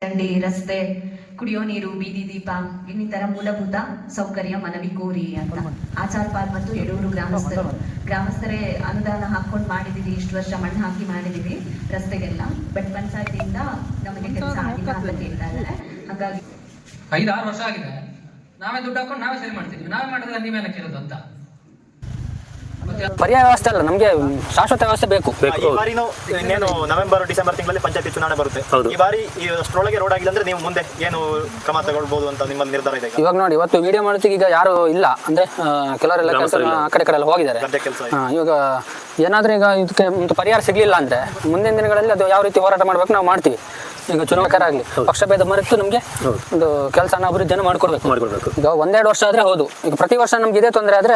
ಚರಂಡಿ, ರಸ್ತೆ, ಕುಡಿಯೋ ನೀರು, ಬೀದಿ ದೀಪ ಇನ್ನಿತರ ಮೂಲಭೂತ ಸೌಕರ್ಯ ಮನವಿ ಕೋರಿ ಅಂತ ಆಚಾರ್ಪಾಲ್ ಮತ್ತು ಯಡೂರು ಗ್ರಾಮಸ್ಥರೇ ಅನುದಾನ ಹಾಕೊಂಡು ಮಾಡಿದೀವಿ. ಇಷ್ಟು ವರ್ಷ ಮಣ್ಣು ಹಾಕಿ ಮಾಡಿದೀವಿ ರಸ್ತೆಗೆಲ್ಲ. ಬಟ್ ಪಂಚಾಯತಿಯಿಂದ ನಮಗೆ ಕೆಲಸ ಆಗಿಲ್ಲ ಅಂತ ಕೇಳ್ತಾ ಇದ್ದಾರೆ. ಹಾಗಾಗಿ 5-6 ವರ್ಷ ಆಗಿದೆ. ನಾವೇ ದುಡ್ಡು ಹಾಕೊಂಡು ನಾವೇ ಸರಿ ಮಾಡ್ತಿದ್ವಿ. ನಾವೇ ಮಾಡಿದ್ರೆ ನೀವೇನ ಕೇಳೋದು ಅಂತ. ಪರ್ಯಾಯ ವ್ಯವಸ್ಥೆ ಅಲ್ಲ, ನಮಗೆ ಶಾಶ್ವತ ವ್ಯವಸ್ಥೆ ಬೇಕು. ಈ ಬಾರಿನೂ ಇನ್ನೇನು ನವೆಂಬರ್ ಡಿಸೆಂಬರ್ ತಿಂಗಳಲ್ಲಿ ಪಂಚಾಯತಿ ಚುನಾವಣೆ ಬರುತ್ತೆ. ಈ ಬಾರಿ ಅಷ್ಟರೊಳಗೆ ರೋಡ್ ಆಗಿಲ್ಲ ಅಂದ್ರೆ ನೀವು ಮುಂದೆ ಏನು ಕ್ರಮ ತಗೊಳ್ಬಹುದು ಅಂತ ನಿಮ್ಮ ನಿರ್ಧಾರ ಇದೆ? ಇವಾಗ ನೋಡಿ, ಇವತ್ತು ವಿಡಿಯೋ ಮಾಡೋದಕ್ಕೆ ಈಗ ಯಾರು ಇಲ್ಲ ಅಂದ್ರೆ ಕೆಲವರೆಲ್ಲ ಕೆಲಸ ಆ ಕಡೆ ಎಲ್ಲ ಹೋಗಿದ್ದಾರೆ. ಇವಾಗ ಏನಾದ್ರೂ ಈಗ ಇದಕ್ಕೆ ಪರಿಹಾರ ಸಿಗ್ಲಿಲ್ಲ ಅಂದ್ರೆ ಮುಂದಿನ ದಿನಗಳಲ್ಲಿ ಅದು ಯಾವ ರೀತಿ ಹೋರಾಟ ಮಾಡ್ಬೇಕು ನಾವು ಮಾಡ್ತೀವಿ. ಈಗ ಚುನಾವಣೆಕಾರ ಆಗಲಿ ಪಕ್ಷಭೇದ ಮರೆತು ನಮಗೆ ಒಂದು ಕೆಲಸನ ಅಭಿವೃದ್ಧಿಯನ್ನು ಮಾಡ್ಕೊಡ್ಬೇಕು. ಈಗ 1-2 ವರ್ಷ ಆದ್ರೆ ಹೌದು. ಈಗ ಪ್ರತಿ ವರ್ಷ ನಮ್ಗೆ ಇದೇ ತೊಂದರೆ ಆದ್ರೆ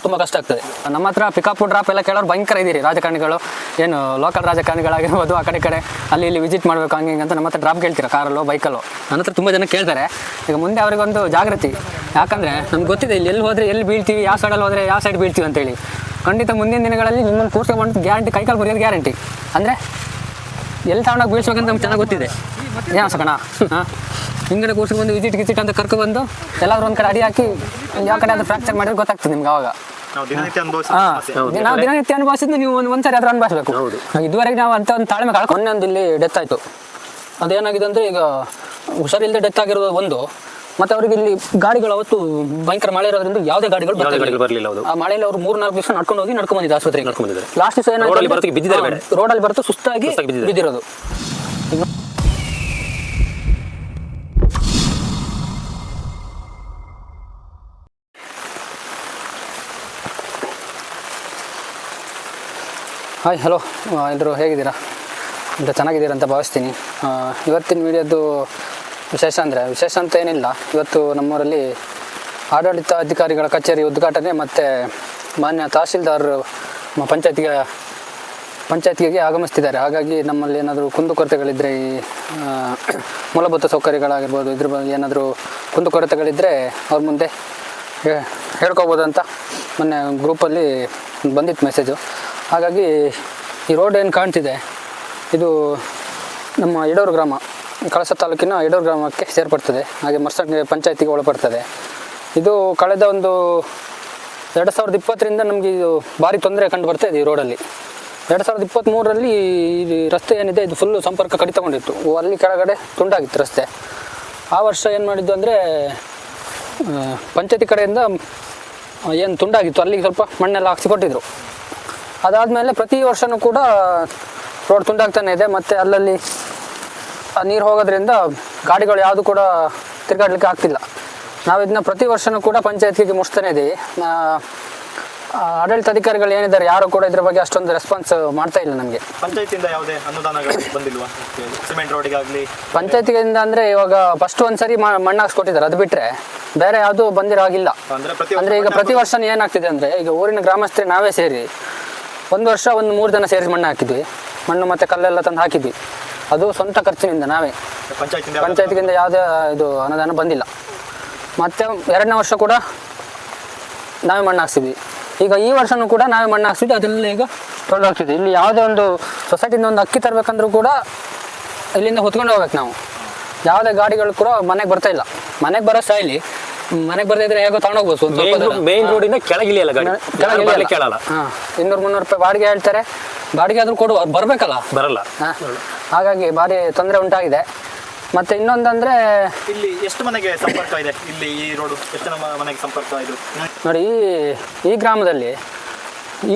ತುಂಬಾ ಕಷ್ಟ ಆಗ್ತದೆ. ನಮ್ಮ ಹತ್ರ ಪಿಕಪ್ ಡ್ರಾಪ್ ಎಲ್ಲ ಕೇಳೋರು ಭಯಂಕರ ಇದೀರಿ ರಾಜಕಾರಣಿಗಳು, ಏನು ಲೋಕಲ್ ರಾಜಕಾರಣಿಗಳಾಗಿರ್ಬೋದು. ಆ ಕಡೆ ಅಲ್ಲಿ ಇಲ್ಲಿ ವಿಸಿಟ್ ಮಾಡ್ಬೇಕು ಹಂಗೆ ಅಂತ ನಮ್ಮ ಹತ್ರ ಡ್ರಾಪ್ ಕೇಳ್ತೀರಾ, ಕಾರಲ್ಲೋ ಬೈಕಲ್ಲೋ. ನನ್ನ ಹತ್ರ ತುಂಬಾ ಜನ ಕೇಳ್ತಾರೆ. ಈಗ ಮುಂದೆ ಅವ್ರಿಗೊಂದು ಜಾಗೃತಿ, ಯಾಕಂದ್ರೆ ನಮ್ಗೆ ಗೊತ್ತಿದೆ ಇಲ್ಲಿ ಎಲ್ಲಿ ಹೋದ್ರೆ ಎಲ್ಲಿ ಬೀಳ್ತೀವಿ, ಯಾವ ಸೈಡಲ್ಲಿ ಹೋದ್ರೆ ಯಾವ ಸೈಡ್ ಬೀಳ್ತೀವಿ ಅಂತೇಳಿ. ಖಂಡಿತ ಮುಂದಿನ ದಿನಗಳಲ್ಲಿ ನಿಮ್ಮನ್ನು ಕೂರ್ಸ್ಕೊಂಡು ಗ್ಯಾರಂಟಿ, ಕೈಕಾಲು ಮುರಿಯೋದು ಗ್ಯಾರಂಟಿ. ಅಂದರೆ ಎಲ್ಲಿ ತಗೊಂಡೋಗಿ ಬೀಳ್ಸ್ಬೇಕಂತ ನಮ್ಗೆ ಚೆನ್ನಾಗಿ ಗೊತ್ತಿದೆ. ಏನು ಸಕಣ ಹಿಂಗಡೆ ಕೂರ್ಸ್ಕೊಂಡು ವಿಸಿಟ್ ಅಂತ ಕರ್ಕೊಬಂದು ಎಲ್ಲಾದ್ರೂ ಒಂದು ಕಡೆ ಅಡಿ ಹಾಕಿ ಯಾವ ಕಡೆ ಅದು ಫ್ರಾಕ್ಚರ್ ಮಾಡಿದ್ರೆ ಗೊತ್ತಾಗ್ತದೆ ನಿಮ್ಗೆ. ಅವಾಗ ನಾವು ದಿನನಿತ್ಯ ಅನುಭವಿಸಿದ್ದು ನೀವು ಒಂದ್ಸರಿ ಆದ್ರೂ ಅನುಭವಿಸ್ಬೇಕು. ಇದುವರೆಗೆ ನಾವು ಅಂತ ಒಂದು ತಾಳ್ಮೆ ಕಳ್ಕೊಂಡು ಮೊನ್ನೆ ಇಲ್ಲಿ ಡೆತ್ ಆಯಿತು. ಅದೇನಾಗಿದೆ ಅಂದರೆ ಈಗ ಹುಷಾರಿಲ್ಲದೆ ಡೆತ್ ಆಗಿರೋದು ಒಂದು, ಮತ್ತೆ ಅವ್ರಿಗೆ ಇಲ್ಲಿ ಗಾಡಿಗಳು ಅವತ್ತು ಭಯಂಕರ ಮಳೆ ಇರೋದ್ರಿಂದ ಯಾವುದೇ ಗಾಡಿಗಳು ಬರಲಿಲ್ಲ. ಆ ಮಳೆಯಲ್ಲಿ ಅವರು 3-4 ದಿವಸ ನಡ್ಕೊಂಡು ಬಂದಿದ್ದು ಆಸ್ಪತ್ರೆಗೆ. ಲಾಸ್ಟ್ ದಿವಸ ಏನಾಗಿದೆ, ರೋಡಲ್ಲಿ ಬರುತ್ತೆ ಸುಸ್ತಾಗಿ ಬಿದ್ದಿರೋದು. ಹಾಯ್, ಹಲೋ ಎಲ್ಲರೂ ಹೇಗಿದ್ದೀರಾ ಅಂತ? ಚೆನ್ನಾಗಿದ್ದೀರಾ ಅಂತ ಭಾವಿಸ್ತೀನಿ. ಇವತ್ತಿನ ವಿಡಿಯೋದು ವಿಶೇಷ ಅಂತ ಏನಿಲ್ಲ. ಇವತ್ತು ನಮ್ಮೂರಲ್ಲಿ ಆಡಳಿತ ಅಧಿಕಾರಿಗಳ ಕಚೇರಿ ಉದ್ಘಾಟನೆ ಮತ್ತು ಮಾನ್ಯ ತಹಸೀಲ್ದಾರ್ ಪಂಚಾಯತಿಗೆ ಆಗಮಿಸ್ತಿದ್ದಾರೆ. ಹಾಗಾಗಿ ನಮ್ಮಲ್ಲಿ ಏನಾದರೂ ಕುಂದುಕೊರತೆಗಳಿದ್ದರೆ, ಈ ಮೂಲಭೂತ ಸೌಕರ್ಯಗಳಾಗಿರ್ಬೋದು, ಇದ್ರ ಬಗ್ಗೆ ಏನಾದರೂ ಕುಂದುಕೊರತೆಗಳಿದ್ದರೆ ಅವ್ರ ಮುಂದೆ ಹೇಳ್ಕೊಬೋದು ಅಂತ ಮೊನ್ನೆ ಗ್ರೂಪಲ್ಲಿ ಬಂದಿತ್ತು ಮೆಸೇಜು. ಹಾಗಾಗಿ ಈ ರೋಡ್ ಏನು ಕಾಣ್ತಿದೆ ಇದು ನಮ್ಮ ಯಡೂರು ಗ್ರಾಮ, ಕಳಸ ತಾಲೂಕಿನ ಯಡೂರು ಗ್ರಾಮಕ್ಕೆ ಸೇರ್ಪಡ್ತದೆ. ಹಾಗೆ ಮರ್ಸಂಗಿ ಪಂಚಾಯತಿಗೆ ಒಳಪಡ್ತದೆ. ಇದು ಕಳೆದ ಒಂದು 2020ರಿಂದ ನಮಗೆ ಇದು ಭಾರಿ ತೊಂದರೆ ಕಂಡು ಬರ್ತಾ ಇದೆ ಈ ರೋಡಲ್ಲಿ. 2023ರಲ್ಲಿ ಈ ರಸ್ತೆ ಏನಿದೆ ಇದು ಫುಲ್ಲು ಸಂಪರ್ಕ ಕಡಿತಗೊಂಡಿತ್ತು. ಅಲ್ಲಿ ಕೆಳಗಡೆ ತುಂಡಾಗಿತ್ತು ರಸ್ತೆ. ಆ ವರ್ಷ ಏನು ಮಾಡಿದ್ದು ಅಂದರೆ ಪಂಚಾಯತಿ ಕಡೆಯಿಂದ ಏನು ತುಂಡಾಗಿತ್ತು ಅಲ್ಲಿಗೆ ಸ್ವಲ್ಪ ಮಣ್ಣೆಲ್ಲ ಹಾಕ್ಸಿಕೊಟ್ಟಿದ್ರು. ಅದಾದಮೇಲೆ ಪ್ರತಿ ವರ್ಷವೂ ಕೂಡ ರೋಡ್ ತುಂಡಾಗ್ತಾನೆ ಇದೆ. ಮತ್ತು ಅಲ್ಲಲ್ಲಿ ನೀರು ಹೋಗೋದ್ರಿಂದ ಗಾಡಿಗಳು ಯಾವುದು ಕೂಡ ತಿರುಗಾಡಲಿಕ್ಕೆ ಆಗ್ತಿಲ್ಲ. ನಾವು ಇದನ್ನ ಪ್ರತಿ ವರ್ಷವೂ ಕೂಡ ಪಂಚಾಯತಿಗೆ ಮುಟ್ಸ್ತಾನೆ ಇದ್ದೀವಿ. ಆಡಳಿತ ಅಧಿಕಾರಿಗಳು ಏನಿದ್ದಾರೆ ಯಾರು ಕೂಡ ಇದ್ರ ಬಗ್ಗೆ ಅಷ್ಟೊಂದು ರೆಸ್ಪಾನ್ಸ್ ಮಾಡ್ತಾ ಇಲ್ಲ ನಮಗೆ. ಪಂಚಾಯತಿಯಿಂದ ಯಾವುದೇ ಅನುದಾನಗಳು ಬಂದಿಲ್ವಾ ಸಿಮೆಂಟ್ ರೋಡಿಗಾಗಲಿ? ಪಂಚಾಯತಿಯಿಂದ ಅಂದರೆ ಇವಾಗ ಫಸ್ಟ್ ಒಂದ್ಸರಿ ಮಣ್ಣು ಹಾಕ್ಸ್ಕೊಟ್ಟಿದ್ದಾರೆ, ಅದು ಬಿಟ್ಟರೆ ಬೇರೆ ಯಾವುದು ಬಂದಿರೋ ಆಗಿಲ್ಲ. ಅಂದರೆ ಈಗ ಪ್ರತಿ ವರ್ಷ ಏನಾಗ್ತಿದೆ ಅಂದರೆ, ಈಗ ಊರಿನ ಗ್ರಾಮಸ್ಥರು ನಾವೇ ಸೇರಿ ಒಂದು ವರ್ಷ 3 ಜನ ಸೇರಿಸಿ ಮಣ್ಣು ಹಾಕಿದ್ವಿ. ಮಣ್ಣು ಮತ್ತು ಕಲ್ಲೆಲ್ಲ ತಂದು ಹಾಕಿದ್ವಿ. ಅದು ಸ್ವಂತ ಖರ್ಚಿನಿಂದ ನಾವೇ. ಪಂಚಾಯತಿಗಿಂದ ಯಾವುದೇ ಇದು ಅನುದಾನ ಬಂದಿಲ್ಲ. ಮತ್ತು 2ನೇ ವರ್ಷ ಕೂಡ ನಾವೇ ಮಣ್ಣು ಹಾಕ್ಸಿದ್ವಿ. ಈಗ ಈ ವರ್ಷವೂ ಕೂಡ ನಾವೇ ಮಣ್ಣು ಹಾಕ್ಸಿದ್ವಿ. ಅದೆಲ್ಲ ಈಗ ತೊಳೆದು ಹಾಕ್ತಿದ್ವಿ. ಇಲ್ಲಿ ಯಾವುದೇ ಒಂದು ಸೊಸೈಟಿಯಿಂದ ಒಂದು ಅಕ್ಕಿ ತರಬೇಕಂದ್ರೂ ಕೂಡ ಇಲ್ಲಿಂದ ಹೊತ್ಕೊಂಡು ಹೋಗ್ಬೇಕು ನಾವು. ಯಾವುದೇ ಗಾಡಿಗಳು ಕೂಡ ಮನೆಗೆ ಬರ್ತಾ ಇಲ್ಲ. ಮನೆಗೆ ಬರೋ ಸ್ಟೈಲಿ, ಮನೆಗೆ ಬರ್ತಾ ಇದ್ರೆ ಹೇಗೋ ತಗೊಂಡೋಗ್ಬೋದು. ಮೇನ್ ರೋಡಿಂದ ಕೆಳಗಿಳಿಯಲ್ಲ ಗಾಡಿ, ಕೇಳಲ್ಲ. 200-300 ರೂಪಾಯಿ ಬಾಡಿಗೆ ಹೇಳ್ತಾರೆ. ಬಾಡಿಗೆ ಆದ್ರೂ ಕೊಡುವ, ಬರಬೇಕಲ್ಲ, ಬರಲ್ಲ. ಹಾಗಾಗಿ ಭಾರಿ ತೊಂದರೆ ಉಂಟಾಗಿದೆ. ಮತ್ತೆ ಇನ್ನೊಂದಂದ್ರೆ ಇಲ್ಲಿ ಎಷ್ಟು ಮನೆಗೆ ಸಂಪರ್ಕ ಇದೆ? ಇಲ್ಲಿ ಈ ರೋಡ್ ಎಷ್ಟು ಮನೆಗೆ ಸಂಪರ್ಕ ಇದೆ ನೋಡಿ. ಈ ಗ್ರಾಮದಲ್ಲಿ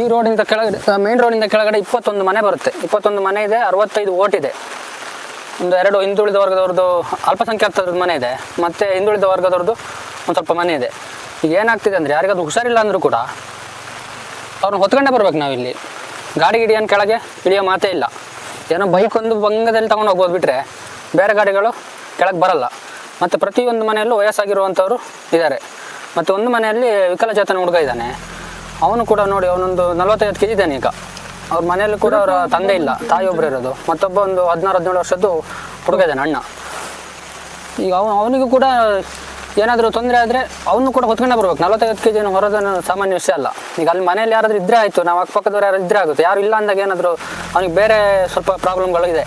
ಈ ರೋಡಿಂದ ಕೆಳಗಡೆ, ಮೇನ್ ರೋಡಿಂದ ಕೆಳಗಡೆ 21 ಮನೆ ಬರುತ್ತೆ. 21 ಮನೆ ಇದೆ. 65 ಓಟ್ ಇದೆ. ಒಂದು 2 ಹಿಂದುಳಿದ ವರ್ಗದವ್ರದ್ದು, ಅಲ್ಪಸಂಖ್ಯಾತರ ಮನೆ ಇದೆ. ಮತ್ತು ಹಿಂದುಳಿದ ವರ್ಗದವ್ರದ್ದು ಒಂದು ಸ್ವಲ್ಪ ಮನೆ ಇದೆ. ಈಗ ಏನಾಗ್ತಿದೆ ಅಂದರೆ, ಯಾರಿಗಾದ್ರೂ ಹುಷಾರಿಲ್ಲ ಅಂದರೂ ಕೂಡ ಅವ್ರನ್ನ ಹೊತ್ಕೊಂಡೇ ಬರ್ಬೇಕು ನಾವು. ಇಲ್ಲಿ ಗಾಡಿ ಗಿಡಿಯನ್ನು ಕೆಳಗೆ ಇಳಿಯೋ ಮಾತೇ ಇಲ್ಲ. ಏನೋ ಬೈಕ್ ಒಂದು ಭಂಗದಲ್ಲಿ ತಗೊಂಡು ಹೋಗ್ಬೋದು, ಬಿಟ್ಟರೆ ಬೇರೆ ಗಾಡಿಗಳು ಕೆಳಗೆ ಬರಲ್ಲ. ಮತ್ತು ಪ್ರತಿಯೊಂದು ಮನೆಯಲ್ಲೂ ವಯಸ್ಸಾಗಿರುವಂಥವ್ರು ಇದ್ದಾರೆ. ಮತ್ತು ಒಂದು ಮನೆಯಲ್ಲಿ ವಿಕಲಚೇತನ ಹುಡುಗ ಇದ್ದಾನೆ. ಅವನು ಕೂಡ ನೋಡಿ, ಅವನೊಂದು 45 kg ಇದ್ದಾನೆ. ಈಗ ಅವ್ರ ಮನೆಯಲ್ಲಿ ಕೂಡ ಅವರ ತಂದೆ ಇಲ್ಲ, ತಾಯಿ ಒಬ್ಬರು ಇರೋದು. ಮತ್ತೊಬ್ಬ ಒಂದು 16-17 ವರ್ಷದ್ದು ಹುಡುಗ ಇದ್ದಾನೆ, ಅಣ್ಣ. ಈಗ ಅವನಿಗೂ ಕೂಡ ಏನಾದರೂ ತೊಂದರೆ ಆದರೆ ಅವನು ಕೂಡ ಹೊತ್ಕೊಂಡೇ ಬರ್ಬೇಕು. 45 kg ಹೊರೋದು ಸಾಮಾನ್ಯ ವಿಷಯ ಅಲ್ಲ. ಈಗ ಅಲ್ಲಿ ಮನೇಲಿ ಯಾರಾದರೂ ಇದ್ದರೆ ಆಯಿತು, ನಾವು ಅಕ್ಕಪಕ್ಕದವ್ರು ಯಾರು ಇದ್ದರೆ ಆಗುತ್ತೆ. ಯಾರು ಇಲ್ಲ ಅಂದಾಗ ಏನಾದರೂ ಅವನಿಗೆ ಬೇರೆ ಸ್ವಲ್ಪ ಪ್ರಾಬ್ಲಮ್ಗಳು ಇದೆ.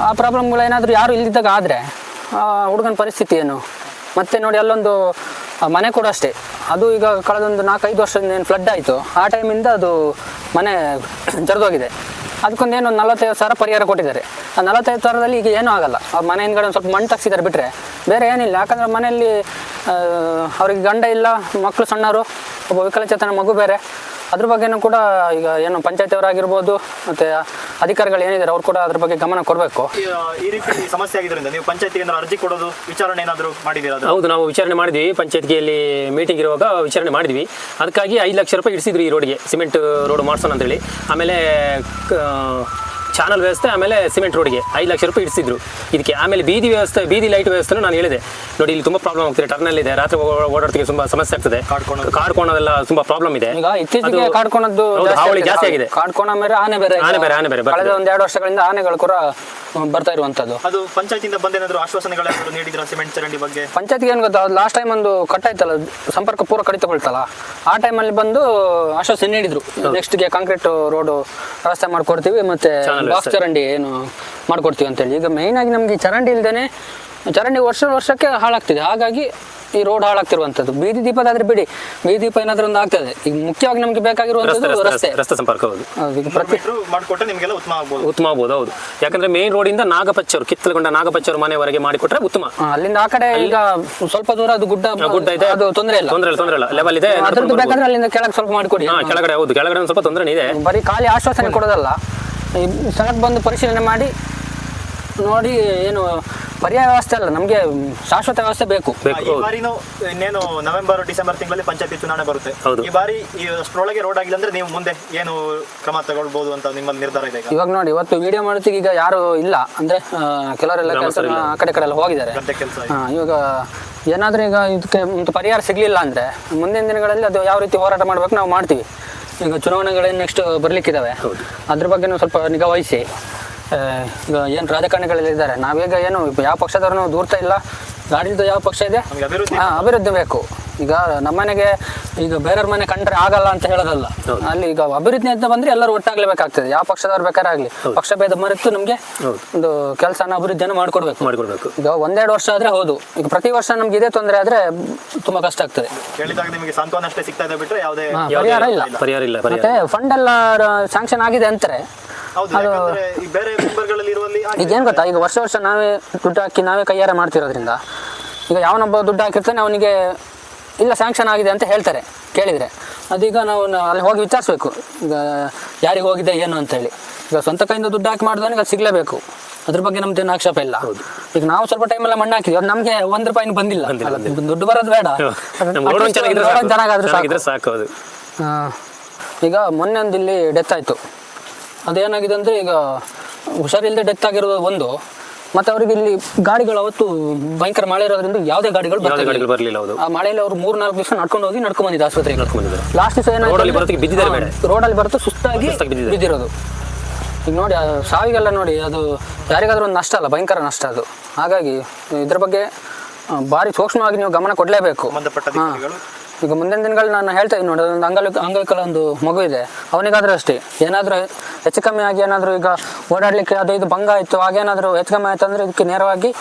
ಆ ಪ್ರಾಬ್ಲಮ್ಗಳು ಏನಾದರೂ ಯಾರು ಇಲ್ದಿದ್ದಾಗ ಆದರೆ ಹುಡುಗನ ಪರಿಸ್ಥಿತಿ ಏನು. ಮತ್ತು ನೋಡಿ ಅಲ್ಲೊಂದು ಮನೆ ಕೂಡ ಅಷ್ಟೇ, ಅದು ಈಗ ಕಳೆದೊಂದು 4-5 ವರ್ಷದಿಂದ ಏನು ಫ್ಲಡ್ ಆಯಿತು ಆ ಟೈಮಿಂದ ಅದು ಮನೆ ಜರಿದೋಗಿದೆ. ಅದಕ್ಕೊಂದು ಏನೋ 45,000 ಪರಿಹಾರ ಕೊಟ್ಟಿದ್ದಾರೆ. ಆ 45,000ದಲ್ಲಿ ಈಗ ಏನೂ ಆಗಲ್ಲ. ಆ ಮನೆ ಹಿಂದ್ಗಡೆ ಒಂದು ಸ್ವಲ್ಪ ಮಣ್ಣು ತಗ್ಸಿದ್ದಾರೆ ಬಿಟ್ಟರೆ ಬೇರೆ ಏನಿಲ್ಲ. ಯಾಕಂದರೆ ಮನೆಯಲ್ಲಿ ಅವ್ರಿಗೆ ಗಂಡ ಇಲ್ಲ, ಮಕ್ಕಳು ಸಣ್ಣವರು, ಒಬ್ಬ ವಿಕಲಚೇತನ ಮಗು ಬೇರೆ. ಅದ್ರ ಬಗ್ಗೆನೂ ಕೂಡ ಈಗ ಏನು ಪಂಚಾಯತಿಯವರಾಗಿರ್ಬೋದು ಮತ್ತು ಅಧಿಕಾರಿಗಳು ಏನಿದ್ದಾರೆ ಅವ್ರು ಕೂಡ ಅದ್ರ ಬಗ್ಗೆ ಗಮನ ಕೊಡಬೇಕು. ಈ ರೀತಿ ಸಮಸ್ಯೆ ಆಗಿದ್ದರಿಂದ ನೀವು ಪಂಚಾಯತಿಗೆ ಅರ್ಜಿ ಕೊಡೋದು ವಿಚಾರಣೆ ಏನಾದರೂ ಮಾಡಿದ್ದೀರಾ? ಹೌದು, ನಾವು ವಿಚಾರಣೆ ಮಾಡಿದ್ವಿ. ಪಂಚಾಯತ್ಗೆಯಲ್ಲಿ ಮೀಟಿಂಗ್ ಇರುವಾಗ ವಿಚಾರಣೆ ಮಾಡಿದ್ವಿ. ಅದಕ್ಕಾಗಿ 5 ಲಕ್ಷ ರೂಪಾಯಿ ಇಡಿಸಿದ್ರು ಈ ರೋಡ್ಗೆ, ಸಿಮೆಂಟ್ ರೋಡ್ ಮಾಡ್ಸೋಣ ಅಂತೇಳಿ. ಆಮೇಲೆ ಚಾನಲ್ ವ್ಯವಸ್ಥೆ, ಆಮೇಲೆ ಸಿಮೆಂಟ್ ರೋಡ್ಗೆ 5 ಲಕ್ಷ ರೂಪಾಯಿ ಇಡಿಸಿದ್ರು ಇದಕ್ಕೆ. ಆಮೇಲೆ ಬೀದಿ ವ್ಯವಸ್ಥೆ, ಬೀದಿ ಲೈಟ್ ವ್ಯವಸ್ಥೆನೂ ನಾನು ಹೇಳಿದೆ, ನೋಡಿ ಇಲ್ಲಿ ತುಂಬ ಪ್ರಾಬ್ಲಮ್ ಆಗ್ತದೆ, ಟರ್ನಲ್ ಇದೆ, ರಾತ್ರಿ ಓಡಾಡೋದಕ್ಕೆ ತುಂಬ ಸಮಸ್ಯೆ ಆಗ್ತದೆ, ಕಾಡ್ಕೋಣವೆಲ್ಲ ತುಂಬ ಪ್ರಾಬ್ಲಮ್ ಇದೆ. ಈಗ ಇತ್ತೀಚೆಗೆ ಕಾಡ್ಕೋಣದ್ದು ಹಾವಳಿ ಜಾಸ್ತಿ ಆಗಿದೆ. ಕಾಡ್ಕೋಣ ಬೇರೆ, ಆನೆ ಬೇರೆ. ಕಳೆದ 1-2 ವರ್ಷಗಳಿಂದ ಆನೆಗಳು ಕೂಡ ಬರ್ತಾ ಇರುವಂತದ್ದು. ಅದು ಪಂಚಾಯತಿಯಿಂದ ಬಂದೇನಾದ್ರು ಆಶ್ವಾಸನೆಗಳಾದರೂ ನೀಡಿದ್ರ ಸಿಮೆಂಟ್ ಚರಂಡಿ ಬಗ್ಗೆ? ಪಂಚಾಯತಿಗೆ ಏನು ಗೊತ್ತಾ, ಲಾಸ್ಟ್ ಟೈಮ್ ಒಂದು ಕಟ್ಟಾಯ್ತಲ್ಲ, ಸಂಪರ್ಕ ಪೂರ ಕಡಿತಗೊಳ್ತಲ್ಲ, ಆ ಟೈಮಲ್ಲಿ ಬಂದು ಆಶ್ವಾಸನೆ ನೀಡಿದ್ರು, ನೆಕ್ಸ್ಟ್ಗೆ ಕಾಂಕ್ರೀಟ್ ರೋಡ್ ವ್ಯವಸ್ಥೆ ಮಾಡ್ಕೊಡ್ತೀವಿ ಮತ್ತೆ ಬಾಕ್ಸ್ ಚರಂಡಿ ಏನು ಮಾಡ್ಕೊಡ್ತೀವಿ ಅಂತೇಳಿ. ಈಗ ಮೇಯ್ನ್ ಆಗಿ ನಮ್ಗೆ ಚರಂಡಿ ಇಲ್ದೇನೆ, ಚರಂಡಿ ವರ್ಷಕ್ಕೆ ಹಾಳಾಗ್ತಿದೆ, ಹಾಗಾಗಿ ಈ ರೋಡ್ ಹಾಳಾಗ್ತಿರುವಂಥದ್ದು. ಬೀದಿ ದೀಪದಾದ್ರೆ ಬಿಡಿ, ಬೀದಿ ದೀಪ ಏನಾದ್ರೂ ಒಂದು ಆಗ್ತದೆ. ಈಗ ಮುಖ್ಯವಾಗಿ ನಮ್ಗೆ ಬೇಕಾಗಿರುವಂಥದ್ದು ರಸ್ತೆ ಸಂಪರ್ಕ. ಹೌದು, ಈಗ ಪ್ರತಿ ಮಾಡಿಕೊಟ್ರೆ ನಿಮಗೆಲ್ಲ ಉತ್ತಮ ಆಗ್ಬೋದು. ಹೌದು, ಯಾಕಂದ್ರೆ ಮೇನ್ ರೋಡ್ ಇಂದ ನಾಗಪಚ್ಚವರು, ಕಿತ್ತಲಗೊಂಡ ನಾಗಪಚ್ಚವರು ಮನೆವರೆಗೆ ಮಾಡಿಕೊಟ್ರೆ ಉತ್ತಮ. ಅಲ್ಲಿಂದ ಆ ಕಡೆ ಈಗ ಸ್ವಲ್ಪ ದೂರ ಅದು ಗುಡ್ಡ ಇದೆ, ಅದು ತೊಂದರೆ ಇಲ್ಲ, ಲೆವೆಲ್ ಇದೆ. ಅದ್ರದ್ದು ಬೇಕಾದ್ರೆ ಅಲ್ಲಿಂದ ಕೆಳಗೆ ಸ್ವಲ್ಪ ಮಾಡಿಕೊಡಿ. ಕೆಳಗಡೆ, ಹೌದು, ಕೆಳಗಡೆ ಒಂದು ಸ್ವಲ್ಪ ತೊಂದರೆ ಇದೆ. ಬರೀ ಖಾಲಿ ಆಶ್ವಾಸನೆ ಕೊಡೋದಲ್ಲ, ಸ್ಥಳಕ್ಕೆ ಬಂದು ಪರಿಶೀಲನೆ ಮಾಡಿ ನೋಡಿ, ಏನು ಪರ್ಯಾಯ ವ್ಯವಸ್ಥೆ ಅಲ್ಲ, ನಮಗೆ ಶಾಶ್ವತ ವ್ಯವಸ್ಥೆ ಬೇಕು. ಈ ಬಾರಿನೂ ಇನ್ನೇನು ನವೆಂಬರ್-ಡಿಸೆಂಬರ್ ತಿಂಗಳಲ್ಲಿ ಪಂಚಾಯತಿ ಚುನಾವಣೆ ಬರುತ್ತೆ. ಈ ಬಾರಿ ಅಷ್ಟರೊಳಗೆ ರೋಡ್ ಆಗಿಲ್ಲ ಅಂದ್ರೆ ನೀವು ಮುಂದೆ ಏನು ಕ್ರಮ ತಗೊಳ್ಬಹುದು ಅಂತ ನಿಮ್ಮಲ್ಲಿ ನಿರ್ಧಾರ ಇದೆ? ಇವಾಗ ನೋಡಿ, ಇವತ್ತು ವಿಡಿಯೋ ಮಾಡೋದಕ್ಕೆ ಈಗ ಯಾರು ಇಲ್ಲ ಅಂದ್ರೆ ಕೆಲವರೆಲ್ಲ ಕೆಲಸ ಆ ಕಡೆ ಎಲ್ಲ ಹೋಗಿದ್ದಾರೆ. ಇವಾಗ ಏನಾದ್ರೂ ಈಗ ಇದಕ್ಕೆ ಪರಿಹಾರ ಸಿಗ್ಲಿಲ್ಲ ಅಂದ್ರೆ ಮುಂದಿನ ದಿನಗಳಲ್ಲಿ ಅದು ಯಾವ ರೀತಿ ಹೋರಾಟ ಮಾಡ್ಬೇಕು ನಾವು ಮಾಡ್ತೀವಿ. ಈಗ ಚುನಾವಣೆಗಳೇನು ನೆಕ್ಸ್ಟ್ ಬರ್ಲಿಕ್ಕಿದಾವೆ, ಅದ್ರ ಬಗ್ಗೆ ಸ್ವಲ್ಪ ನಿಗಾ ವಹಿಸಿ. ಈಗ ಏನು ರಾಜಕಾರಣಿಗಳೆಲ್ಲ ಇದ್ದಾರೆ, ನಾವೀಗ ಏನು ಯಾವ ಪಕ್ಷದವ್ರನ್ನೂ ದೂರ್ತಾ ಇಲ್ಲ. ಗಾಡಿದು ಯಾವ ಪಕ್ಷ ಇದೆ, ಅಭಿವೃದ್ಧಿ ಬೇಕು. ಈಗ ನಮ್ಮನೆಗೆ ಈಗ ಬೇರೆಯವ್ರ ಮನೆ ಕಂಡ್ರೆ ಆಗಲ್ಲ ಅಂತ ಹೇಳೋದಲ್ಲ, ಅಲ್ಲಿ ಈಗ ಅಭಿವೃದ್ಧಿ ಅಂತ ಬಂದ್ರೆ ಎಲ್ಲರೂ ಒಟ್ಟಾಗ್ಲೇಬೇಕಾಗ್ತದೆ. ಯಾವ ಪಕ್ಷದವ್ರು ಬೇಕಾದ್ರೆ ಆಗ್ಲಿ, ಪಕ್ಷ ಭೇದ ಮರೆತು ನಮ್ಗೆ ಒಂದು ಕೆಲಸನ ಅಭಿವೃದ್ಧಿಯನ್ನು ಮಾಡ್ಕೊಡ್ಬೇಕು. ಈಗ 1-2 ವರ್ಷ ಆದ್ರೆ ಹೌದು, ಈಗ ಪ್ರತಿ ವರ್ಷ ನಮ್ಗೆ ಇದೇ ತೊಂದರೆ ಆದ್ರೆ ತುಂಬಾ ಕಷ್ಟ ಆಗ್ತದೆ. ನಿಮಗೆ ಸಾಂತ್ವನ ಅಷ್ಟೇ ಸಿಗ್ತಾ ಇದೆ ಬಿಟ್ರೆ ಯಾವುದೇ ಪರಿಹಾರ ಇಲ್ಲ. ಮತ್ತೆ ಫಂಡ್ ಎಲ್ಲ ಸ್ಯಾಂಕ್ಷನ್ ಆಗಿದೆ ಅಂತಾರೆ. ಈಗ ಏನ್ ಗೊತ್ತಾ, ಈಗ ವರ್ಷ ನಾವೇ ದುಡ್ಡು ಹಾಕಿ ನಾವೇ ಕೈಯಾರ ಮಾಡ್ತಿರೋದ್ರಿಂದ ಈಗ ಯಾವನೊಬ್ಬ ದುಡ್ಡು ಹಾಕಿರ್ತಾನೆ ಅವನಿಗೆ ಇಲ್ಲ ಸ್ಯಾಂಕ್ಷನ್ ಆಗಿದೆ ಅಂತ ಹೇಳ್ತಾರೆ ಕೇಳಿದರೆ. ಅದೀಗ ನಾವು ಅಲ್ಲಿ ಹೋಗಿ ವಿಚಾರಿಸ್ಬೇಕು, ಈಗ ಯಾರಿಗೆ ಹೋಗಿದೆ ಏನು ಅಂತೇಳಿ. ಈಗ ಸ್ವಂತ ಕೈಯಿಂದ ದುಡ್ಡು ಹಾಕಿ ಮಾಡಿದವನಿಗೆ ಅದು ಸಿಗಲೇಬೇಕು, ಅದ್ರ ಬಗ್ಗೆ ನಮ್ದೇನು ಆಕ್ಷೇಪ ಇಲ್ಲ. ಈಗ ನಾವು ಸ್ವಲ್ಪ ಟೈಮೆಲ್ಲ ಮಣ್ಣು ಹಾಕಿದ್ವಿ, ಅದು ನಮಗೆ 1 ರೂಪಾಯಿನೂ ಬಂದಿಲ್ಲ. ದುಡ್ಡು ಬರೋದು ಬೇಡ, ಚೆನ್ನಾಗಾದ್ರೆ ಸಾಕು. ಈಗ ಮೊನ್ನೆ ಒಂದು ಇಲ್ಲಿ ಡೆತ್ ಆಯಿತು. ಅದೇನಾಗಿದೆ ಅಂದರೆ ಈಗ ಹುಷಾರಿಲ್ಲದೆ ಡೆತ್ ಆಗಿರೋದು ಒಂದು, ಮತ್ತೆ ಅವ್ರಿಗೆ ಇಲ್ಲಿ ಗಾಡಿಗಳು ಅವತ್ತು ಭಯಂಕರ ಮಳೆ ಇರೋದ್ರಿಂದ ಯಾವುದೇ ಗಾಡಿಗಳು ಬರಲಿಲ್ಲ. ಆ ಮಳೆಯಲ್ಲಿ ಅವರು 3-4 ದಿವಸ ನಡ್ಕೊಂಡು ಬಂದಿದ್ದು ಆಸ್ಪತ್ರೆಗೆ. ಲಾಸ್ಟ್ ದಿವಸ ಏನಾದ್ರು ರೋಡಲ್ಲಿ ಬರುತ್ತೆ ಸುಸ್ತಾಗಿ ಬಿದ್ದಿರೋದು. ಈಗ ನೋಡಿ ಸಾವಿಗೆಲ್ಲ ನೋಡಿ, ಅದು ಯಾರಿಗಾದ್ರೂ ಒಂದು ನಷ್ಟ ಅಲ್ಲ, ಭಯಂಕರ ನಷ್ಟ ಅದು. ಹಾಗಾಗಿ ಇದ್ರ ಬಗ್ಗೆ ಭಾರಿ ಸೂಕ್ಷ್ಮವಾಗಿ ನೀವು ಗಮನ ಕೊಡಲೇಬೇಕು. ಈಗ ಮುಂದಿನ ದಿನಗಳು ನಾನು ಹೇಳ್ತಾ ಇದ್ದೀನಿ ನೋಡಿ, ಒಂದು ಅಂಗವಿಕಲ ಒಂದು ಮಗು ಇದೆ, ಅವನಿಗಾದ್ರೂ ಅಷ್ಟೇ ಏನಾದರೂ ಹೆಚ್ಚು ಕಮ್ಮಿ ಆಗಿ ಏನಾದರೂ ಈಗ ಓಡಾಡಲಿಕ್ಕೆ ಅದು ಇದು ಭಂಗ ಆಯಿತು, ಹಾಗೇನಾದರೂ ಹೆಚ್ಚು ಕಮ್ಮಿ ಆಯಿತು ಅಂದರೆ ಇದಕ್ಕೆ ನೇರವಾಗಿ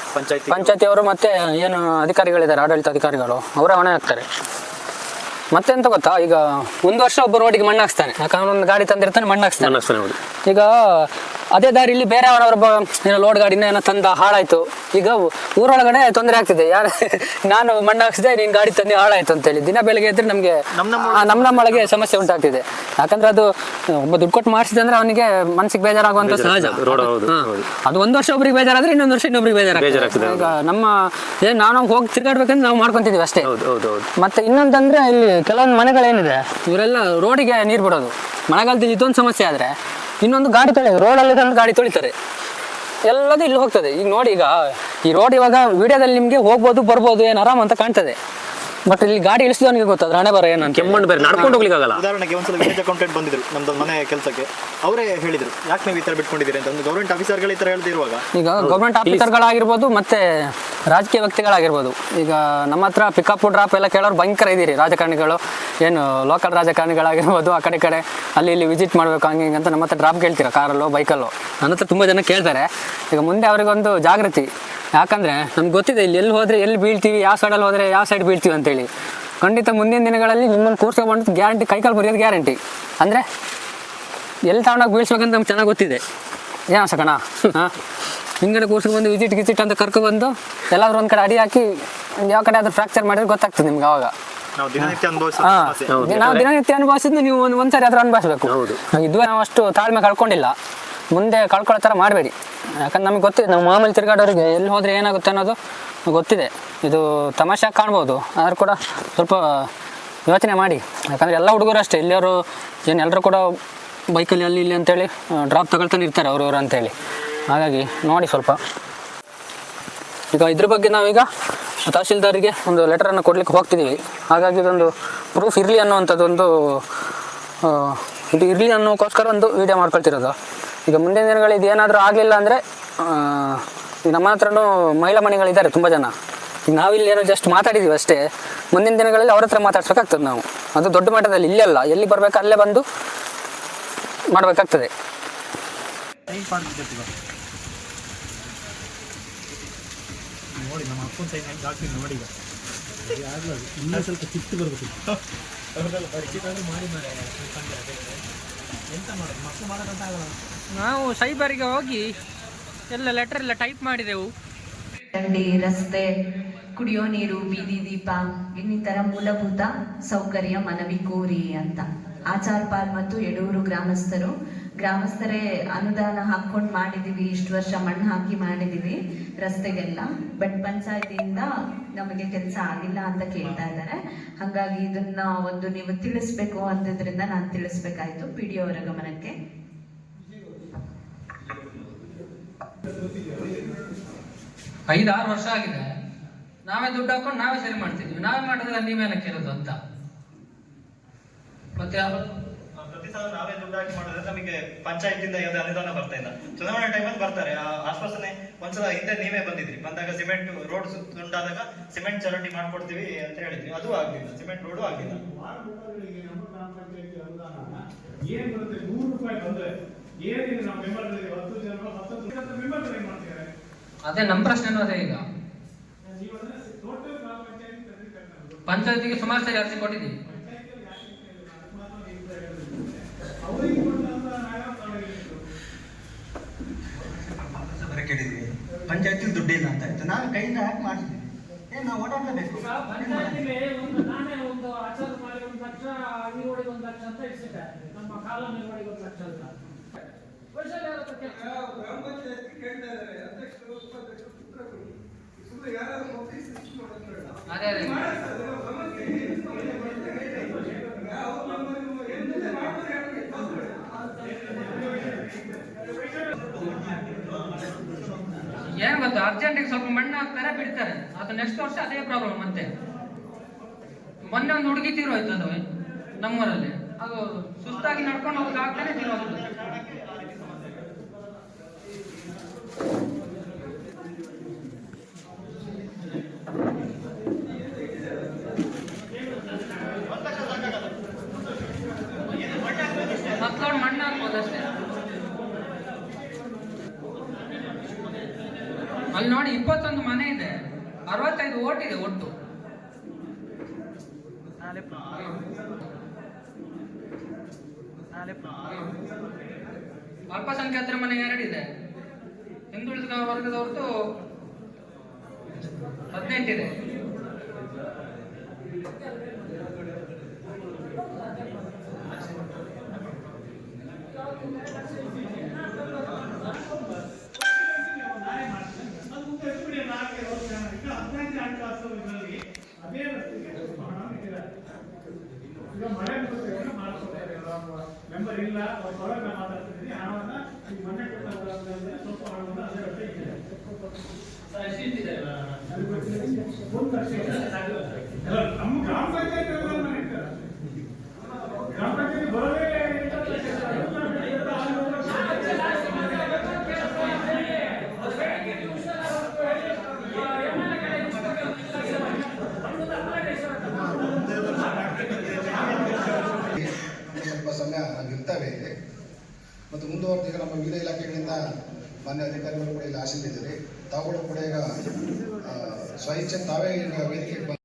ಪಂಚಾಯತಿಯವರು ಮತ್ತು ಏನು ಅಧಿಕಾರಿಗಳಿದ್ದಾರೆ, ಆಡಳಿತ ಅಧಿಕಾರಿಗಳು ಅವರೇ ಹೊಣೆ ಹಾಕ್ತಾರೆ. ಮತ್ತೆಂತ ಗೊತ್ತಾ, ಈಗ 1 ವರ್ಷ ಒಬ್ಬ ರೋಡಿಗೆ ಮಣ್ಣು ಹಾಕ್ತಾನೆ, ಯಾಕಂದ್ರೆ ಒಂದು ಗಾಡಿ ತಂದಿರ್ತಾನೆ ಮಣ್ಣು ಹಾಕ್ತಾನೆ. ಈಗ ಅದೇ ದಾರಿಯಲ್ಲಿ ಬೇರೆ ಅವರೊಬ್ಬ ಲೋಡ್ ಗಾಡಿನ ಏನೋ ತಂದ ಹಾಳಾಯ್ತು, ಈಗ ಊರೊಳಗಡೆ ತೊಂದರೆ ಆಗ್ತಿದೆ. ನಾನು ಮಣ್ಣು ಹಾಕ್ಸಿದೆ, ನೀನು ಗಾಡಿ ತಂದು ಹಾಳಾಯ್ತು ಅಂತೇಳಿ ದಿನ ಬೆಳಗ್ಗೆ ಇದ್ರೆ ನಮಗೆ ನಮ್ಮೊಳಗೆ ಸಮಸ್ಯೆ ಉಂಟಾಗ್ತಿದೆ. ಯಾಕಂದ್ರೆ ಅದು ಒಬ್ಬ ದುಡ್ಡು ಕೊಟ್ಟು ಮಾಡಿಸಿದೆ ಅಂದ್ರೆ ಅವನಿಗೆ ಮನಸ್ಸಿಗೆ ಬೇಜಾರಾಗುವಂತ ಸಹಜ. ಅದು 1 ವರ್ಷ ಒಬ್ರಿಗೆ ಬೇಜಾರಾದ್ರೆ ಇನ್ನೊಂದು ವರ್ಷ ಇನ್ನೊಬ್ರಿಗೆ ಬೇಜಾರಾಗ್ತದೆ. ಈಗ ನಮ್ಮ ನಾವು ಹೋಗಿ ತಿರ್ಗಾಡ್ಬೇಕಂದ್ರೆ ನಾವು ಮಾಡ್ಕೊಂತಿದೀವಿ ಅಷ್ಟೇ. ಮತ್ತೆ ಇನ್ನೊಂದಂದ್ರೆ ಇಲ್ಲಿ ಕೆಲವೊಂದು ಮನೆಗಳೇನಿದೆ, ಇವರೆಲ್ಲ ರೋಡಿಗೆ ನೀರು ಬಿಡೋದು. ಮಳೆಗಾಲದಲ್ಲಿ ಇದೊಂದು ಸಮಸ್ಯೆ ಆದ್ರೆ ಇನ್ನೊಂದು ಗಾಡಿ ತೊಳೆಯೋದು, ರೋಡಲ್ಲಿ ತಂದು ಗಾಡಿ ತೊಳಿತಾರೆ, ಎಲ್ಲದೂ ಇಲ್ಲಿ ಹೋಗ್ತದೆ. ಈಗ ನೋಡಿ, ಈಗ ಈ ರೋಡ್ ಇವಾಗ ವಿಡಿಯೋದಲ್ಲಿ ನಿಮಗೆ ಹೋಗ್ಬೋದು ಬರ್ಬೋದು ಏನು ಆರಾಮ್ ಅಂತ ಕಾಣ್ತದೆ, ಬಟ್ ಇಲ್ಲಿ ಗಾಡಿ ಇಳಿಸಿದವನಿಗೆ ಗೊತ್ತಾದ್ರೆ ಹಣೆ ಬರ ಏನು ಕೆಮ್ಮಣ್ಣು ಬೇರೆ ನಡ್ಕೊಂಡು ಹೋಗ್ಲಿಕ್ಕಾಗಲ್ಲ. ಉದಾಹರಣೆಗೆ ಒಂದ್ಸಲ ವಿಲೇಜ್ ಅಕೌಂಟೆಂಟ್ ಬಂದಿದ್ರು ನಮ್ದು ಮನೆ ಕೆಲಸಕ್ಕೆ, ಅವರೇ ಹೇಳಿದ್ರು ಯಾಕೆ ನೀವು ಈ ತರ ಬಿಟ್ಕೊಂಡಿದ್ದೀರಿ ಅಂತ. ಒಂದು ಗೌರ್ಮೆಂಟ್ ಆಫೀಸರ್ಗಳು ಈ ತರ ಹೇಳ್ತಿರುವಾಗ ಈಗ ಗೌರ್ಮೆಂಟ್ ಆಫೀಸರ್ಗಳಾಗಿರ್ಬೋದು ಮತ್ತೆ ರಾಜಕೀಯ ವ್ಯಕ್ತಿಗಳಾಗಿರ್ಬೋದು. ಈಗ ನಮ್ಮ ಹತ್ರ ಪಿಕಪ್ ಡ್ರಾಪ್ ಎಲ್ಲ ಕೇಳೋರು ಭಯಂಕರ ಇದ್ದೀರಿ ರಾಜಕಾರಣಿಗಳು, ಏನು ಲೋಕಲ್ ರಾಜಕಾರಣಿಗಳಾಗಿರ್ಬೋದು. ಆ ಕಡೆ ಅಲ್ಲಿ ಇಲ್ಲಿ ವಿಸಿಟ್ ಮಾಡಬೇಕು ಹಂಗೆ ಹಿಂಗೆ ಅಂತ ನಮ್ಮ ಹತ್ರ ಡ್ರಾಪ್ ಕೇಳ್ತೀರ, ಕಾರಲ್ಲೋ ಬೈಕಲ್ಲೋ. ನನ್ನ ಹತ್ರ ತುಂಬ ಜನ ಕೇಳ್ತಾರೆ. ಈಗ ಮುಂದೆ ಅವರಿಗೊಂದು ಜಾಗೃತಿ, ಯಾಕಂದರೆ ನಮ್ಗೆ ಗೊತ್ತಿದೆ ಇಲ್ಲಿ ಎಲ್ಲಿ ಹೋದರೆ ಎಲ್ಲಿ ಬೀಳ್ತೀವಿ, ಯಾವ ಸೈಡಲ್ಲಿ ಹೋದರೆ ಯಾವ ಸೈಡ್ ಬೀಳ್ತೀವಿ ಅಂತೇಳಿ. ಖಂಡಿತ ಮುಂದಿನ ದಿನಗಳಲ್ಲಿ ನಿಮ್ಮನ್ನು ಕೂರ್ಸ್ಕೊಂಡು ಗ್ಯಾರಂಟಿ, ಕೈಕಾಲು ಬರೆಯೋದು ಗ್ಯಾರಂಟಿ. ಅಂದರೆ ಎಲ್ಲಿ ತಗೊಂಡೋಗಿ ಬೀಳ್ಸ್ಬೇಕಂತ ನಮ್ಗೆ ಚೆನ್ನಾಗಿ ಗೊತ್ತಿದೆ. ಏನು ಸಕಣ ಹಾಂ, ಹಿಂಗಡೆ ಕೂರ್ಸ್ಕೊಂಡು ವಿಸಿಟ್ ಅಂತ ಕರ್ಕೊಬಂದು ಎಲ್ಲಾದ್ರೂ ಒಂದು ಕಡೆ ಅಡಿ ಹಾಕಿ ಯಾವ ಕಡೆ ಆದ್ರೂ ಫ್ರಾಕ್ಚರ್ ಮಾಡಿದ್ರೆ ಗೊತ್ತಾಗ್ತದೆ ನಿಮ್ಗೆ. ಅವಾಗ ನಾವು ದಿನನಿತ್ಯ ನಾವು ದಿನನಿತ್ಯ ಅನುಭವಿಸಿದ್ದು ನೀವು ಒಂದ್ಸರಿ ಆದ್ರೂ ಅನುಭವಿಸ್ಬೇಕು. ಇದುವೇ ನಾವು ಅಷ್ಟು ತಾಳ್ಮೆ ಕಳ್ಕೊಂಡಿಲ್ಲ, ಮುಂದೆ ಕಳ್ಕೊಳ್ಳೋ ಥರ ಮಾಡಬೇಡಿ. ಯಾಕಂದ್ರೆ ನಮಗೆ ಗೊತ್ತಿದೆ, ನಾವು ಮಾಮೂಲಿ ತಿರುಗಾಡೋರಿಗೆ ಎಲ್ಲಿ ಹೋದರೆ ಏನಾಗುತ್ತೆ ಅನ್ನೋದು ಗೊತ್ತಿದೆ. ಇದು ತಮಾಷೆಯಾಗಿ ಕಾಣ್ಬೋದು, ಆದರೂ ಕೂಡ ಸ್ವಲ್ಪ ಯೋಚನೆ ಮಾಡಿ. ಯಾಕಂದರೆ ಎಲ್ಲ ಹುಡುಗರು ಅಷ್ಟೇ, ಇಲ್ಲಿಯವರು ಏನು ಎಲ್ಲರೂ ಕೂಡ ಬೈಕಲ್ಲಿ ಅಲ್ಲಿ ಇಲ್ಲಿ ಅಂತೇಳಿ ಡ್ರಾಪ್ ತಗೊಳ್ತಾನೆ ಇರ್ತಾರೆ ಅವ್ರವ್ರು ಅಂತೇಳಿ. ಹಾಗಾಗಿ ನೋಡಿ ಸ್ವಲ್ಪ. ಈಗ ಇದ್ರ ಬಗ್ಗೆ ನಾವೀಗ ತಹಶೀಲ್ದಾರಿಗೆ ಒಂದು ಲೆಟರನ್ನು ಕೊಡಲಿಕ್ಕೆ ಹೋಗ್ತಿದ್ದೀವಿ. ಹಾಗಾಗಿ ಇದೊಂದು ಪ್ರೂಫ್ ಇರಲಿ ಅನ್ನೋವಂಥದ್ದೊಂದು ಇದು ಇರಲಿ ಅನ್ನೋಕ್ಕೋಸ್ಕರ ಒಂದು ವೀಡಿಯೋ ಮಾಡ್ಕೊಳ್ತಿರೋದು. ಈಗ ಮುಂದಿನ ದಿನಗಳು ಇದು ಏನಾದರೂ ಆಗಲಿಲ್ಲ ಅಂದರೆ ಈಗ ನಮ್ಮ ಹತ್ರನೂ ಮಹಿಳಾ ಮಣಿಗಳಿದ್ದಾರೆ ತುಂಬ ಜನ. ಈಗ ನಾವಿಲ್ಲಿ ಏನೋ ಜಸ್ಟ್ ಮಾತಾಡಿದ್ದೀವಿ ಅಷ್ಟೇ, ಮುಂದಿನ ದಿನಗಳಲ್ಲಿ ಅವ್ರ ಹತ್ರ ಮಾತಾಡ್ಸೋಕ್ಕಾಗ್ತದೆ ನಾವು. ಅದು ದೊಡ್ಡ ಮಟ್ಟದಲ್ಲಿ ಇಲ್ಲೆಲ್ಲ, ಎಲ್ಲಿ ಬರಬೇಕು ಅಲ್ಲೇ ಬಂದು ಮಾಡಬೇಕಾಗ್ತದೆ. ನೋಡಿ ನಮ್ಮ ಅಪ್ಪನ ಸೈನ್ ಹಾಕಿ ನೋಡಿ, ಇನ್ನೂ ಸ್ವಲ್ಪ ಸಿಟ್ಟು ಬರಬೇಕು. ಎಂತ ಮಾಡೋದು, ಮಕ್ಕಳು ಮಾಡೋದಂತ ಆಗಲ್ಲ. ನಾವು ಸೈಬರಿಗೆ ಹೋಗಿ ಎಲ್ಲ ಲೆಟರ್ ಎಲ್ಲ ಟೈಪ್ ಮಾಡಿದೆವು. ಚರಂಡಿ, ರಸ್ತೆ, ಕುಡಿಯೋ ನೀರು, ಬೀದಿ ದೀಪ ಇನ್ನಿತರ ಮೂಲಭೂತ ಸೌಕರ್ಯ ಮನವಿ ಕೋರಿ ಅಂತ ಆಚಾರ್ಪಾಲ್ ಮತ್ತು ಯಡೂರು ಗ್ರಾಮಸ್ಥರೇ ಅನುದಾನ ಹಾಕೊಂಡು ಮಾಡಿದೀವಿ. ಇಷ್ಟು ವರ್ಷ ಮಣ್ಣು ಹಾಕಿ ಮಾಡಿದೀವಿ ರಸ್ತೆಗೆಲ್ಲ. ಬಟ್ ಪಂಚಾಯತಿಯಿಂದ ನಮಗೆ ಕೆಲಸ ಆಗಿಲ್ಲ ಅಂತ ಕೇಳ್ತಾ ಇದ್ದಾರೆ. ಹಾಗಾಗಿ ಇದನ್ನ ಒಂದು ನೀವು ತಿಳಿಸ್ಬೇಕು ಅಂತಿದ್ರಿಂದ ನಾನು ತಿಳಿಸ್ಬೇಕಾಯ್ತು PDO ಅವರ ಗಮನಕ್ಕೆ. ಐದಾರು ವರ್ಷ ಆಗಿದೆ, ನಾವೇ ದುಡ್ಡು ಹಾಕೊಂಡು ನಾವೇ ಸರಿ ಮಾಡ್ತಿದ್ವಿ. ನಾವೇ ಮಾಡಿದ್ರೆ ನೀವೇನಕ್ಕೆ ಇರೋದು ಅಂತ. ಮತ್ತೆ ಪ್ರತಿ ಸಲ ನಾವೇ ದುಡ್ಡು ಹಾಕಿ ಮಾಡಿದ್ರೆ ನಮಗೆ ಪಂಚಾಯತಿಂದ ಯಾವುದೇ ಅನುದಾನ ಬರ್ತಾ ಇಲ್ಲ. ಚುನಾವಣೆ ಟೈಮಲ್ಲಿ ಬರ್ತಾರೆ ಆಶ್ವಾಸನೆ. ಒಂದ್ಸಲ ಹಿಂದೆ ನೀವೇ ಬಂದಾಗ ಸಿಮೆಂಟ್ ರೋಡ್ ತುಂಡಾದಾಗ ಸಿಮೆಂಟ್ ಚರಂಡಿ ಮಾಡ್ಕೊಡ್ತೀವಿ ಅಂತ ಹೇಳಿದ್ವಿ, ಅದು ಆಗ್ಲಿಲ್ಲ. ಸಿಮೆಂಟ್ ರೋಡು ಆಗ್ಲಿಲ್ಲ. ಏನ್ ಬರುತ್ತೆ 100 ರೂಪಾಯಿ ಬಂದ್ರೆ ಏನಿದೆ ನಾವು ಮೆಂಬರ್ಗಳಿಗೆ 10 ಜನ 10 ಮೆಂಬರ್ ಟ್ರೈ ಮಾಡ್ತಾರೆ. ಅದೇ ನಮ್ಮ ಪ್ರಶ್ನೆನೂ ಅದೇ. ಈಗ ಪಂಚಾಯತಿಗೆ ಸುಮಾರು ಸರಿ ಅರ್ಜಿ ಕೊಟ್ಟಿದ್ದೀವಿ. ಕೇಳಿದ್ವಿ ಪಂಚಾಯತಿ ದುಡ್ಡಿಲ್ಲ ಅಂತ ಆಯ್ತು, ನಾವು ಕೈಯಿಂದ ಯಾಕೆ ಮಾಡಿದ್ವಿ, ಏನ್ ನಾವು ಓಡಾಡಲೇಬೇಕು. ನಾನೇ ಒಂದು ಆಚಾರ ಮಾಡಿ 1 ಲಕ್ಷ, ನೀರೋಡಿಗೆ 1 ಲಕ್ಷ ಅಂತ ಇಡ್ಸಿದ್ದೆ. ನಮ್ಮ ಕಾಲೋನಿ ನೀರೋಡಿಗೆ 1 ಲಕ್ಷ ಅಂತ ಅದೇ ಅದೇ ಏನ್ ಗೊತ್ತು, ಅರ್ಜೆಂಟಿಗೆ ಸ್ವಲ್ಪ ಮಣ್ಣು ಹಾಕ್ತಾರೆ, ಬಿಡ್ತಾರೆ. ಅದು ನೆಕ್ಸ್ಟ್ ವರ್ಷ ಅದೇ ಪ್ರಾಬ್ಲಮ್ ಮತ್ತೆ. ಮೊನ್ನೆ ಒಂದು ಹುಡುಗಿ ತೀರೋಯ್ತು ಅದು ನಮ್ಮೂರಲ್ಲಿ. ಅದು ಸುಸ್ತಾಗಿ ನಡ್ಕೊಂಡು ಹೋಗಿ ಆಗ್ತಾನೆ ತೀರೋದು. ಮಕ್ಕಳು ಮಣ್ಣು ಹಾಕ್ಬೋದಷ್ಟೇ. ಅಲ್ಲಿ ನೋಡಿ 21 ಮನೆ ಇದೆ, 65 ಓಟ್ ಇದೆ ಒಟ್ಟು. ಅಲ್ಪಸಂಖ್ಯಾತರ ಮನೆ 2 ಇದೆ, ಹಿಂದುಳಿದ ವರ್ಗದವ್ರದ್ದು 18 ಇದೆ. ಮೆಂಬರ್ ಇಲ್ಲ, ಅವ್ರ ಮಾತಾಡ್ತಿದ್ದೀನಿ. ಹಣವನ್ನ ಈ ಮನೆ ಕೊಟ್ಟ ಸ್ವಲ್ಪ ಹಣವನ್ನು ಅದೇ ಹೊಟ್ಟೆ ಇಟ್ಟಿದೆ. 1 ಲಕ್ಷ ನಮ್ಮ ಗ್ರಾಮ ಪಂಚಾಯತ್ ಗ್ರಾಮ ಪಂಚಾಯತಿ ಬರೋದೇ ಮತ್ತು ಮುಂದುವರೆದು ಈಗ ನಮ್ಮ ವಿವಿಧ ಇಲಾಖೆಗಳಿಂದ ಮಾನ್ಯ ಅಧಿಕಾರಿಗಳು ಕೂಡ ಇಲ್ಲಿ ಆಶಿಸಿದ್ದಾರೆ. ತಾವುಗಳು ಕೂಡ ಈಗ ಸ್ವಇಚ್ಛೆ ತಾವೇ ಈಗ ವೇದಿಕೆಗೆ